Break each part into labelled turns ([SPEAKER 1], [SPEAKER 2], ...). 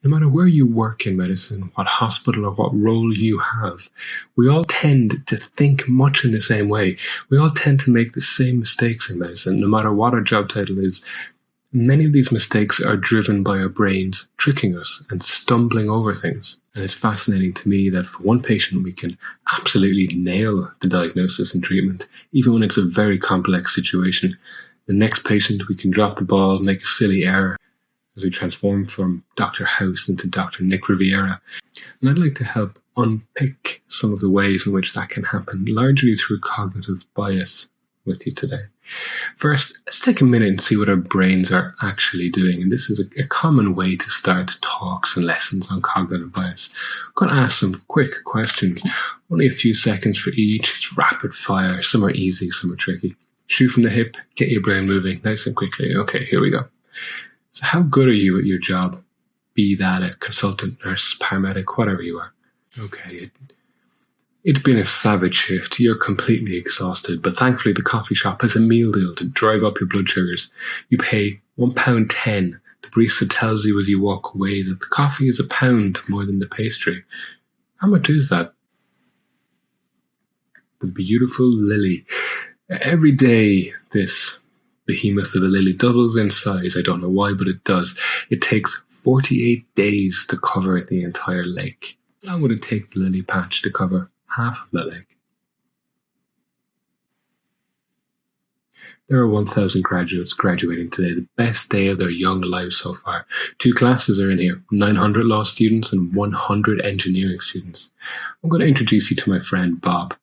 [SPEAKER 1] No matter where you work in medicine, what hospital or what role you have, we all tend to think much in the same way. We all tend to make the same mistakes in medicine, no matter what our job title is. Many of these mistakes are driven by our brains tricking us and stumbling over things. And it's fascinating to me that for one patient, we can absolutely nail the diagnosis and treatment, even when it's a very complex situation. The next patient, we can drop the ball, make a silly error, as we transform from Dr. House into Dr. Nick Riviera. And I'd like to help unpick some of the ways in which that can happen, largely through cognitive bias, with you today. First, let's take a minute and see what our brains are actually doing. And this is a common way to start talks and lessons on cognitive bias. I'm going to ask some quick questions, only a few seconds for each. It's rapid fire. Some are easy, some are tricky. Shoot from the hip, get your brain moving nice and quickly. Okay, here we go. So how good are you at your job? Be that a consultant, nurse, paramedic, whatever you are. Okay, it's been a savage shift. You're completely exhausted, but thankfully the coffee shop has a meal deal to drive up your blood sugars. You pay £1.10. The barista tells you as you walk away that the coffee is £1 more than the pastry. How much is that? The beautiful lily. Every day this behemoth of a lily doubles in size. I don't know why, but it does. It takes 48 days to cover the entire lake. How long would it take the lily patch to cover half of the lake? There are 1,000 graduates graduating today, the best day of their young lives so far. 2 classes are in here, 900 law students and 100 engineering students. I'm going to introduce you to my friend Bob.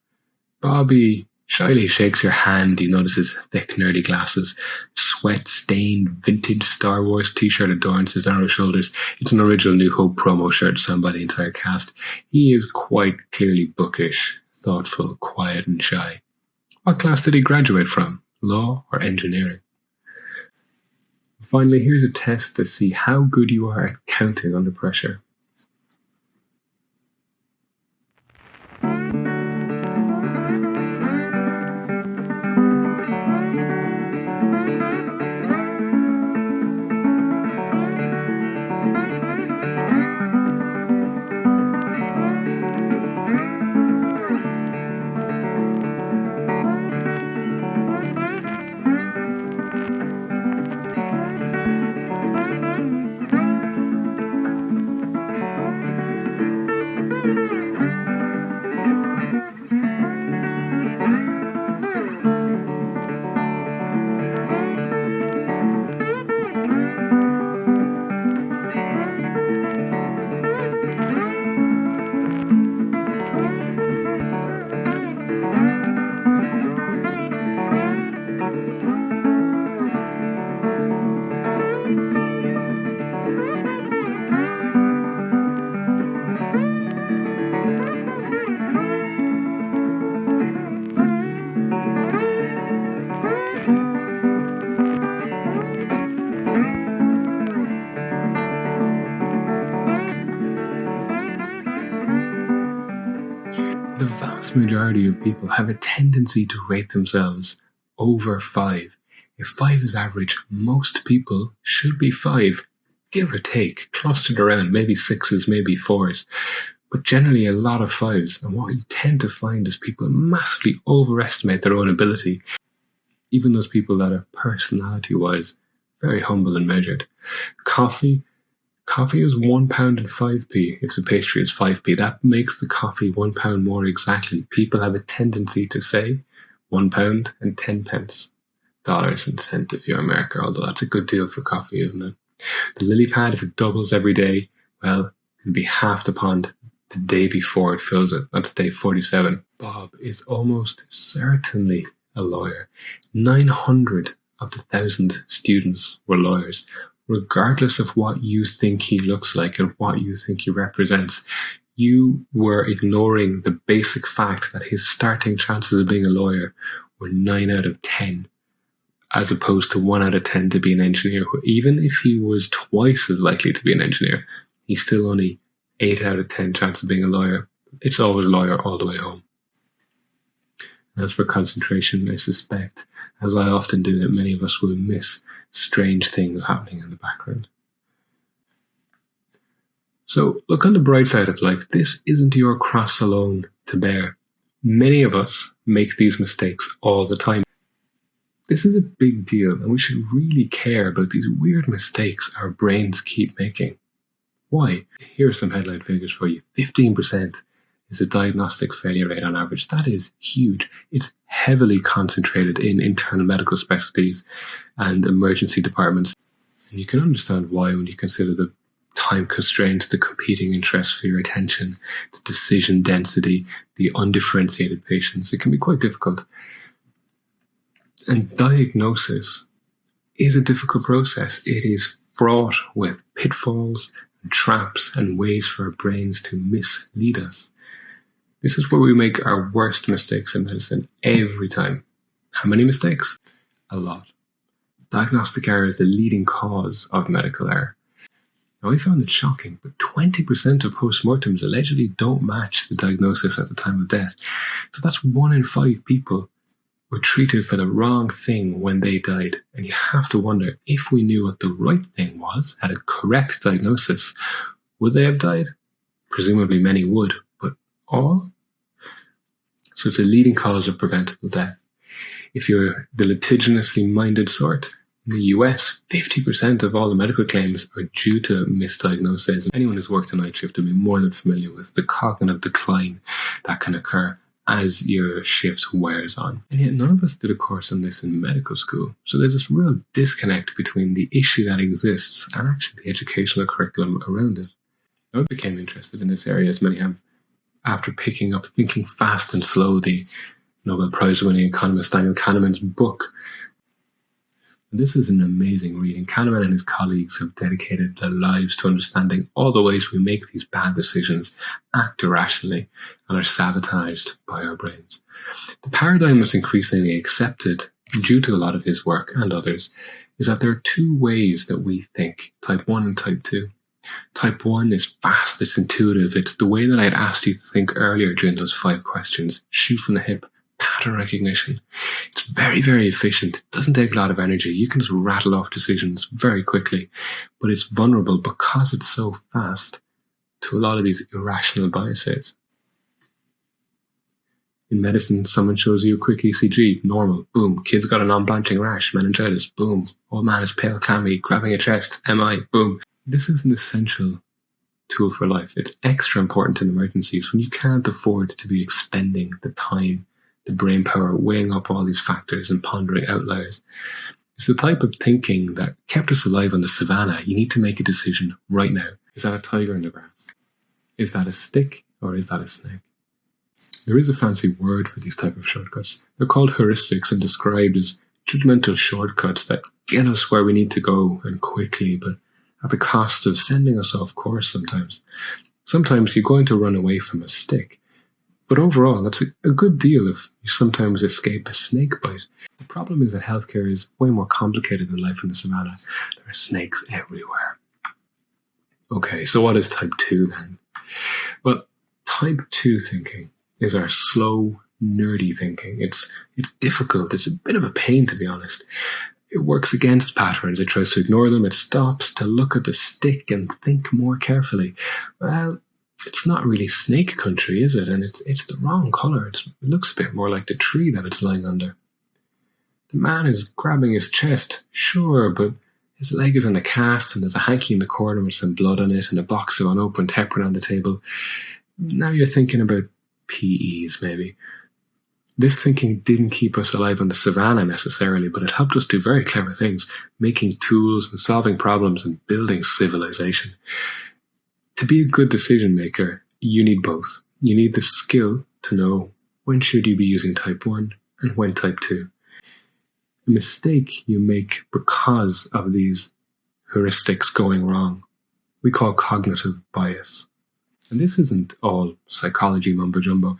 [SPEAKER 1] Bobby shyly shakes your hand. He notices thick, nerdy glasses. Sweat-stained, vintage Star Wars t-shirt adorns his narrow shoulders. It's an original New Hope promo shirt signed by the entire cast. He is quite clearly bookish, thoughtful, quiet and shy. What class did he graduate from? Law or engineering? Finally, here's a test to see how good you are at counting under pressure. The vast majority of people have a tendency to rate themselves over 5. If 5 is average, most people should be 5, give or take, clustered around, maybe 6s, maybe 4s, but generally a lot of 5s. And what you tend to find is people massively overestimate their own ability, even those people that are personality-wise very humble and measured. Coffee is £1.05 if the pastry is 5p. That makes the coffee £1 more exactly. People have a tendency to say £1.10. Dollars and cents if you're America, although that's a good deal for coffee, isn't it? The lily pad, if it doubles every day, well, it'll be half the pond the day before it fills it. That's day 47. Bob is almost certainly a lawyer. 900 of the 1,000 students were lawyers. Regardless of what you think he looks like and what you think he represents, you were ignoring the basic fact that his starting chances of being a lawyer were 9 out of 10, as opposed to 1 out of 10 to be an engineer. Even if he was twice as likely to be an engineer, he's still only 8 out of 10 chance of being a lawyer. It's always lawyer all the way home. As for concentration, I suspect, as I often do, that many of us will miss strange things happening in the background. So look on the bright side of life. This isn't your cross alone to bear. Many of us make these mistakes all the time. This is a big deal, and we should really care about these weird mistakes our brains keep making. Why? Here are some headline figures for you. 15% is a diagnostic failure rate on average. That is huge. It's heavily concentrated in internal medical specialties and emergency departments. And you can understand why when you consider the time constraints, the competing interests for your attention, the decision density, the undifferentiated patients. It can be quite difficult. And diagnosis is a difficult process. It is fraught with pitfalls and traps and ways for our brains to mislead us. This is where we make our worst mistakes in medicine every time. How many mistakes? A lot. Diagnostic error is the leading cause of medical error. Now, I found it shocking, but 20% of postmortems allegedly don't match the diagnosis at the time of death. So that's 1 in 5 people were treated for the wrong thing when they died. And you have to wonder, if we knew what the right thing was, had a correct diagnosis, would they have died? Presumably many would, but all? So it's a leading cause of preventable death. If you're the litigiously minded sort, in the US, 50% of all the medical claims are due to misdiagnosis. Anyone who's worked a night shift will be more than familiar with the cognitive decline that can occur as your shift wears on. And yet none of us did a course on this in medical school. So there's this real disconnect between the issue that exists and actually the educational curriculum around it. I became interested in this area, as many have, after picking up Thinking Fast and Slow, the Nobel Prize-winning economist Daniel Kahneman's book. This is an amazing reading. Kahneman and his colleagues have dedicated their lives to understanding all the ways we make these bad decisions, act irrationally, and are sabotaged by our brains. The paradigm that's increasingly accepted, due to a lot of his work and others, is that there are 2 ways that we think, type 1 and type 2. Type 1 is fast, it's intuitive, it's the way that I had asked you to think earlier during those 5 questions. Shoot from the hip, pattern recognition. It's very, very efficient. It doesn't take a lot of energy. You can just rattle off decisions very quickly, but it's vulnerable because it's so fast to a lot of these irrational biases. In medicine, someone shows you a quick ECG, normal, boom. Kid's got a non-blanching rash, meningitis, boom. Old man is pale, clammy, grabbing a chest, MI, boom. This is an essential tool for life. It's extra important in emergencies when you can't afford to be expending the time, the brain power, weighing up all these factors and pondering outliers. It's the type of thinking that kept us alive on the savannah. You need to make a decision right now. Is that a tiger in the grass? Is that a stick or is that a snake? There is a fancy word for these type of shortcuts. They're called heuristics and described as judgmental shortcuts that get us where we need to go and quickly, but at the cost of sending us off course sometimes. Sometimes you're going to run away from a stick. But overall, that's a good deal if you sometimes escape a snake bite. The problem is that healthcare is way more complicated than life in the savannah. There are snakes everywhere. Okay, so what is type 2 then? Well, type 2 thinking is our slow, nerdy thinking. It's difficult. It's a bit of a pain, to be honest. It works against patterns. It tries to ignore them. It stops to look at the stick and think more carefully. Well, it's not really snake country, is it? And it's the wrong colour. It looks a bit more like the tree that it's lying under. The man is grabbing his chest, sure, but his leg is in a cast and there's a hanky in the corner with some blood on it and a box of unopened heparin on the table. Now you're thinking about PEs, maybe. This thinking didn't keep us alive on the savannah necessarily, but it helped us do very clever things, making tools and solving problems and building civilization. To be a good decision maker, you need both. You need the skill to know when should you be using type 1 and when type 2. A mistake you make because of these heuristics going wrong, we call cognitive bias. And this isn't all psychology mumbo jumbo.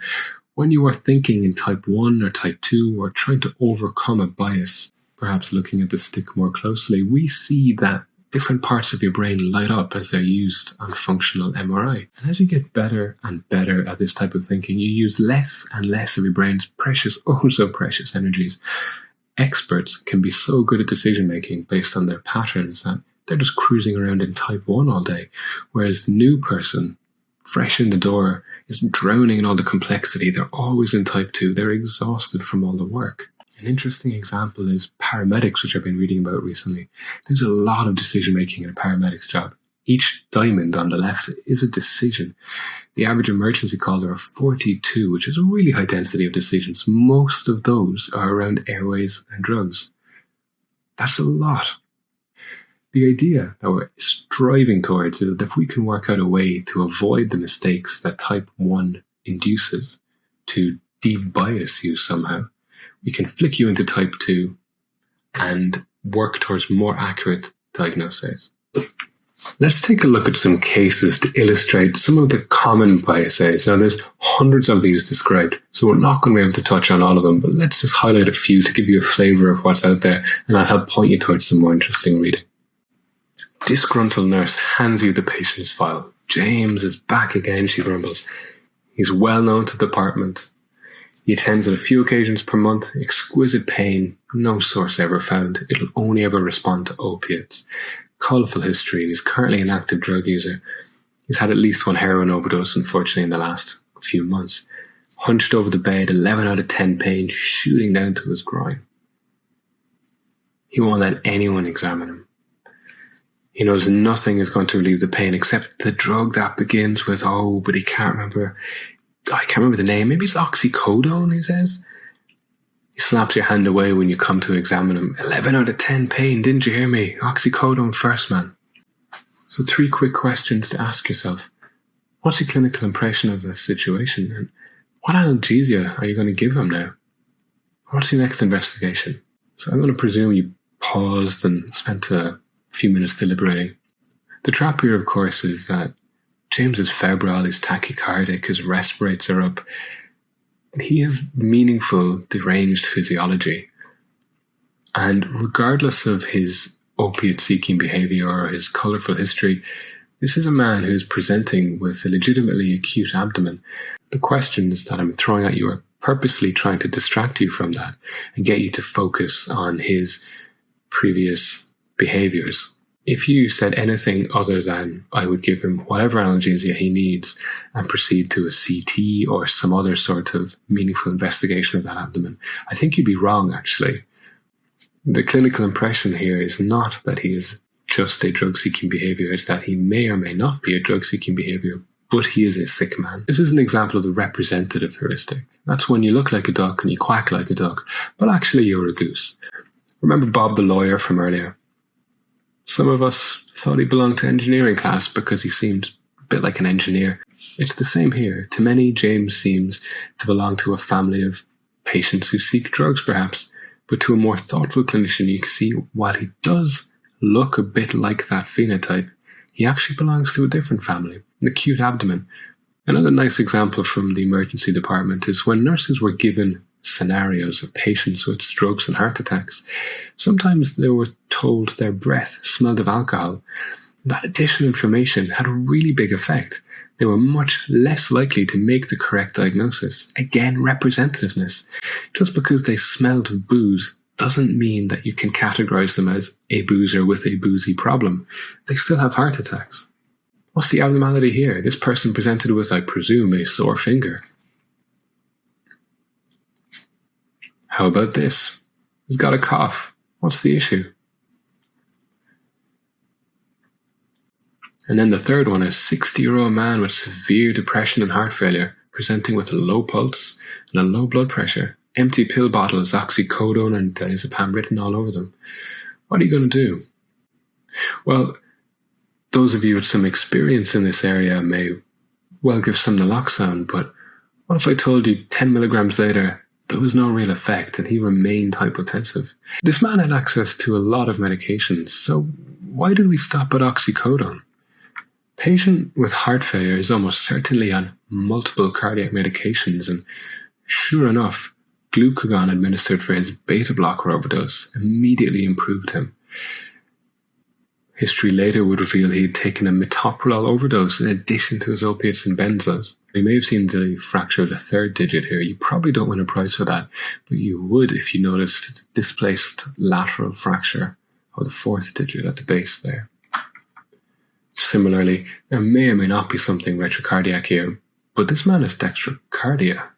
[SPEAKER 1] When you are thinking in type 1 or type 2 or trying to overcome a bias, perhaps looking at the stick more closely, we see that different parts of your brain light up as they're used on functional MRI. And as you get better and better at this type of thinking, you use less and less of your brain's precious, oh so precious energies. Experts can be so good at decision making based on their patterns that they're just cruising around in type 1 all day, whereas the new person, fresh in the door, is drowning in all the complexity. They're always in type 2. They're exhausted from all the work. An interesting example is paramedics, which I've been reading about recently. There's a lot of decision making in a paramedic's job. Each diamond on the left is a decision. The average emergency call, there are 42, which is a really high density of decisions. Most of those are around airways and drugs. That's a lot. The idea that we're striving towards is that if we can work out a way to avoid the mistakes that type 1 induces, to debias you somehow, we can flick you into type 2 and work towards more accurate diagnoses. Let's take a look at some cases to illustrate some of the common biases. Now, there's hundreds of these described, so we're not going to be able to touch on all of them, but let's just highlight a few to give you a flavour of what's out there, and I'll help point you towards some more interesting reading. Disgruntled nurse hands you the patient's file. James is back again, she grumbles. He's well known to the department. He attends on a few occasions per month. Exquisite pain, no source ever found. It'll only ever respond to opiates. Colourful history, and he's currently an active drug user. He's had at least one heroin overdose, unfortunately, in the last few months. Hunched over the bed, 11 out of 10 pain, shooting down to his groin. He won't let anyone examine him. He knows nothing is going to relieve the pain except the drug that begins with O, but he can't remember. I can't remember the name. Maybe it's oxycodone, he says. He slaps your hand away when you come to examine him. 11 out of 10 pain, didn't you hear me? Oxycodone first, man. So 3 quick questions to ask yourself. What's your clinical impression of the situation? And what analgesia are you going to give him now? What's your next investigation? So I'm going to presume you paused and spent a few minutes deliberating. The trap here, of course, is that James is febrile, he's tachycardic, his rest rates are up. He has meaningful deranged physiology. And regardless of his opiate-seeking behaviour or his colourful history, this is a man who's presenting with a legitimately acute abdomen. The questions that I'm throwing at you are purposely trying to distract you from that and get you to focus on his previous behaviours. If you said anything other than, I would give him whatever analgesia he needs and proceed to a CT or some other sort of meaningful investigation of that abdomen, I think you'd be wrong, actually. The clinical impression here is not that he is just a drug-seeking behaviour, it's that he may or may not be a drug-seeking behaviour, but he is a sick man. This is an example of the representative heuristic. That's when you look like a duck and you quack like a duck, but actually you're a goose. Remember Bob the lawyer from earlier? Some of us thought he belonged to engineering class because he seemed a bit like an engineer. It's the same here. To many, James seems to belong to a family of patients who seek drugs, perhaps. But to a more thoughtful clinician, you can see while he does look a bit like that phenotype, he actually belongs to a different family, an acute abdomen. Another nice example from the emergency department is when nurses were given scenarios of patients with strokes and heart attacks, sometimes they were told their breath smelled of alcohol. That additional information had a really big effect. They were much less likely to make the correct diagnosis. Again, representativeness. Just because they smelled of booze doesn't mean that you can categorize them as a boozer with a boozy problem. They still have heart attacks. What's the abnormality here? This person presented with, I presume, a sore finger. How about this? He's got a cough. What's the issue? And then the third one, a 60-year-old man with severe depression and heart failure, presenting with a low pulse and a low blood pressure. Empty pill bottles, oxycodone and diazepam written all over them. What are you going to do? Well, those of you with some experience in this area may well give some naloxone, but what if I told you 10 milligrams later, there was no real effect and he remained hypotensive? This man had access to a lot of medications, so why did we stop at oxycodone? Patient with heart failure is almost certainly on multiple cardiac medications, and sure enough, glucagon administered for his beta blocker overdose immediately improved him. History later would reveal he had taken a metoprolol overdose in addition to his opiates and benzos. You may have seen the fracture of the third digit here. You probably don't win a prize for that, but you would if you noticed the displaced lateral fracture of the fourth digit at the base there. Similarly, there may or may not be something retrocardiac here, but this man has dextrocardia.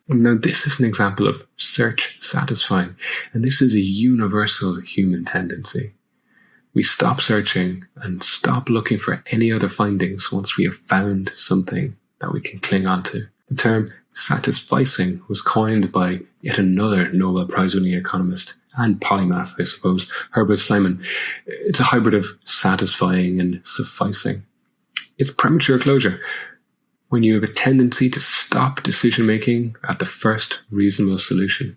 [SPEAKER 1] Now, this is an example of search satisfying, and this is a universal human tendency. We stop searching and stop looking for any other findings once we have found something that we can cling on to. The term satisficing was coined by yet another Nobel Prize-winning economist and polymath, I suppose, Herbert Simon. It's a hybrid of satisfying and sufficing. It's premature closure, when you have a tendency to stop decision-making at the first reasonable solution.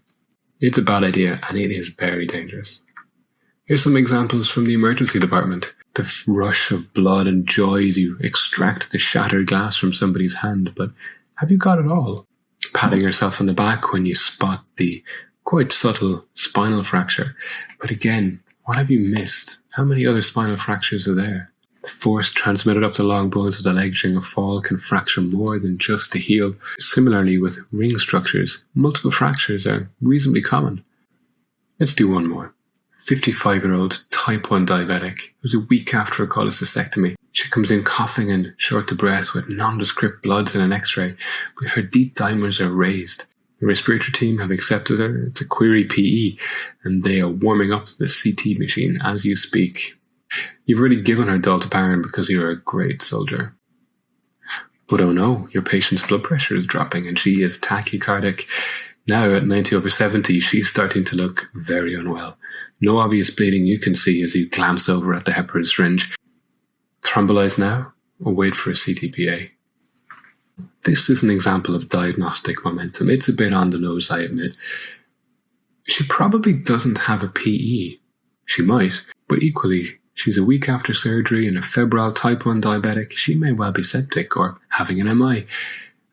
[SPEAKER 1] It's a bad idea, and it is very dangerous. Here's some examples from the emergency department. The rush of blood and joy as you extract the shattered glass from somebody's hand, but have you got it all? Patting yourself on the back when you spot the quite subtle spinal fracture. But again, what have you missed? How many other spinal fractures are there? The force transmitted up the long bones of the leg during a fall can fracture more than just the heel. Similarly, with ring structures, multiple fractures are reasonably common. Let's do one more. 55-year-old type 1 diabetic who's a week after a cholecystectomy. She comes in coughing and short of breath with nondescript bloods and an x-ray, but her deep dimers are raised. The respiratory team have accepted her to query PE, and they are warming up the CT machine as you speak. You've already given her dalteparin because you're a great soldier. But oh no, your patient's blood pressure is dropping and she is tachycardic. Now at 90/70, she's starting to look very unwell. No obvious bleeding you can see as you glance over at the heparin syringe. Thrombolize now or wait for a CTPA. This is an example of diagnostic momentum. It's a bit on the nose, I admit. She probably doesn't have a PE. She might, but equally, she's a week after surgery and a febrile type 1 diabetic. She may well be septic or having an MI.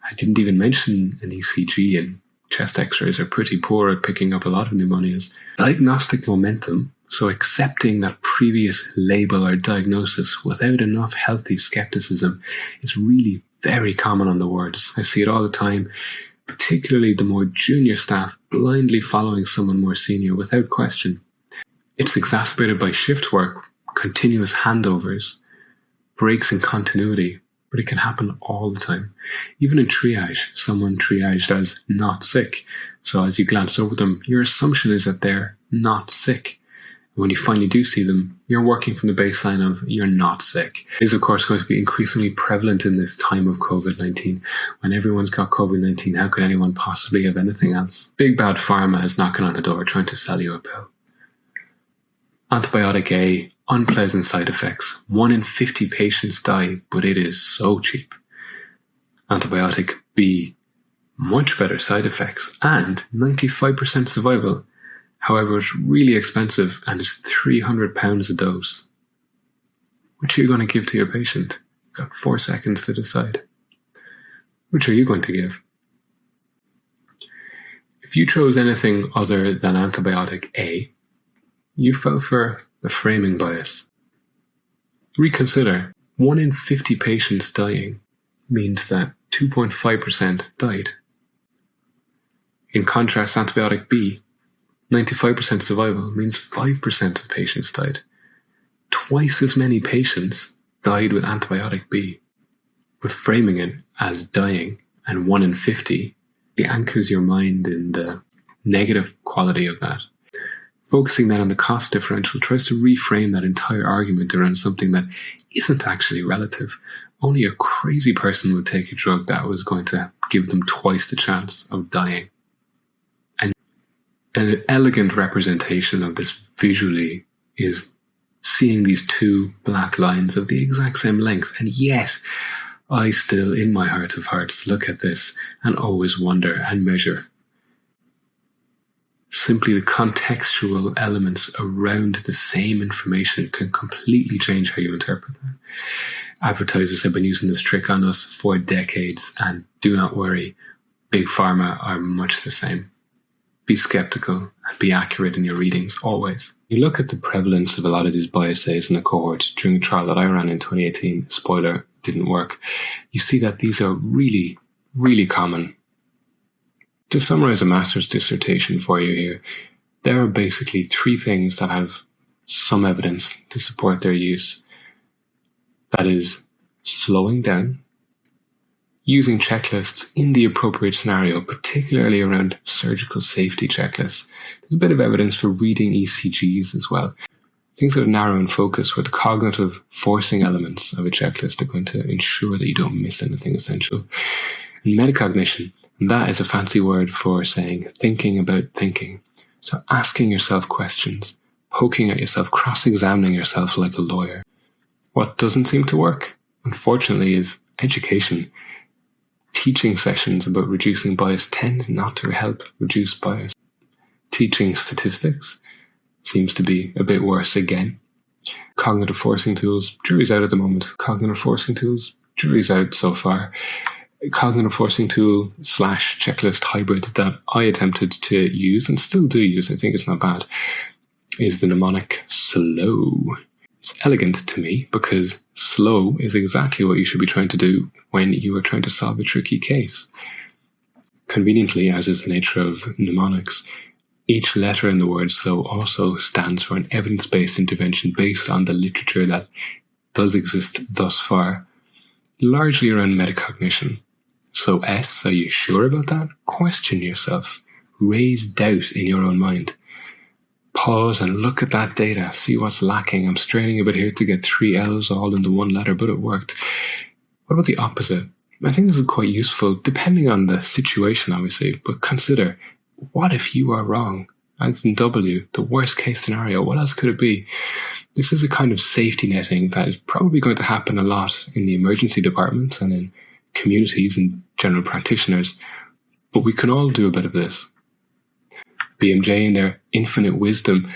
[SPEAKER 1] I didn't even mention an ECG, and chest x-rays are pretty poor at picking up a lot of pneumonias. Diagnostic momentum, so accepting that previous label or diagnosis without enough healthy skepticism, is really very common on the wards. I see it all the time, particularly the more junior staff blindly following someone more senior without question. It's exacerbated by shift work, continuous handovers, breaks in continuity, but it can happen all the time. Even in triage, someone triaged as not sick. So as you glance over them, your assumption is that they're not sick. And when you finally do see them, you're working from the baseline of you're not sick. It is, of course, going to be increasingly prevalent in this time of COVID-19. When everyone's got COVID-19, how could anyone possibly have anything else? Big bad pharma is knocking on the door trying to sell you a pill. Antibiotic A, unpleasant side effects. 1 in 50 patients die, but it is so cheap. Antibiotic B, much better side effects and 95% survival. However, it's really expensive and it's £300 a dose. Which are you going to give to your patient? You've got 4 seconds to decide. Which are you going to give? If you chose anything other than antibiotic A, you fell for the framing bias. Reconsider. 1 in 50 patients dying means that 2.5% died. In contrast, antibiotic B, 95% survival means 5% of patients died. Twice as many patients died with antibiotic B. With framing it as dying and 1 in 50, it anchors your mind in the negative quality of that. Focusing then on the cost differential tries to reframe that entire argument around something that isn't actually relative. Only a crazy person would take a drug that was going to give them twice the chance of dying. And an elegant representation of this visually is seeing these 2 black lines of the exact same length, and yet I still, in my heart of hearts, look at this and always wonder and measure. Simply the contextual elements around the same information can completely change how you interpret them. Advertisers have been using this trick on us for decades, and do not worry, big pharma are much the same. Be skeptical and be accurate in your readings, always. You look at the prevalence of a lot of these biases in the cohort during a trial that I ran in 2018, spoiler, didn't work. You see that these are really, really common. To summarize a master's dissertation for you here, there are basically 3 things that have some evidence to support their use. That is slowing down, using checklists in the appropriate scenario, particularly around surgical safety checklists. There's a bit of evidence for reading ECGs as well. Things that are narrow in focus, where the cognitive forcing elements of a checklist are going to ensure that you don't miss anything essential. And metacognition, that is a fancy word for saying thinking about thinking. So asking yourself questions, poking at yourself, cross-examining yourself like a lawyer. What doesn't seem to work, unfortunately, is education. Teaching sessions about reducing bias tend not to help reduce bias. Teaching statistics seems to be a bit worse again. Cognitive forcing tools, jury's out at the moment. Cognitive forcing tools, jury's out so far. Cognitive forcing tool / checklist hybrid that I attempted to use and still do use, I think it's not bad, is the mnemonic SLOW. It's elegant to me because slow is exactly what you should be trying to do when you are trying to solve a tricky case. Conveniently, as is the nature of mnemonics, each letter in the word slow also stands for an evidence-based intervention based on the literature that does exist thus far, largely around metacognition. So S, are you sure about that? Question yourself. Raise doubt in your own mind. Pause and look at that data, see what's lacking. I'm straining a bit here to get 3 L's all into one letter, but it worked. What about the opposite? I think this is quite useful, depending on the situation, obviously, but consider, what if you are wrong? As in W, the worst case scenario, what else could it be? This is a kind of safety netting that is probably going to happen a lot in the emergency departments and in communities and general practitioners, but we can all do a bit of this. BMJ, in their infinite wisdom,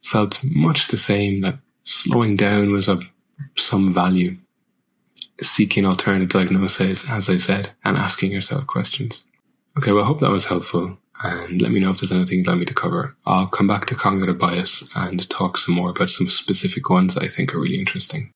[SPEAKER 1] felt much the same, that slowing down was of some value. Seeking alternate diagnoses, as I said, and asking yourself questions. Okay, well, I hope that was helpful, and let me know if there's anything you'd like me to cover. I'll come back to cognitive bias and talk some more about some specific ones that I think are really interesting.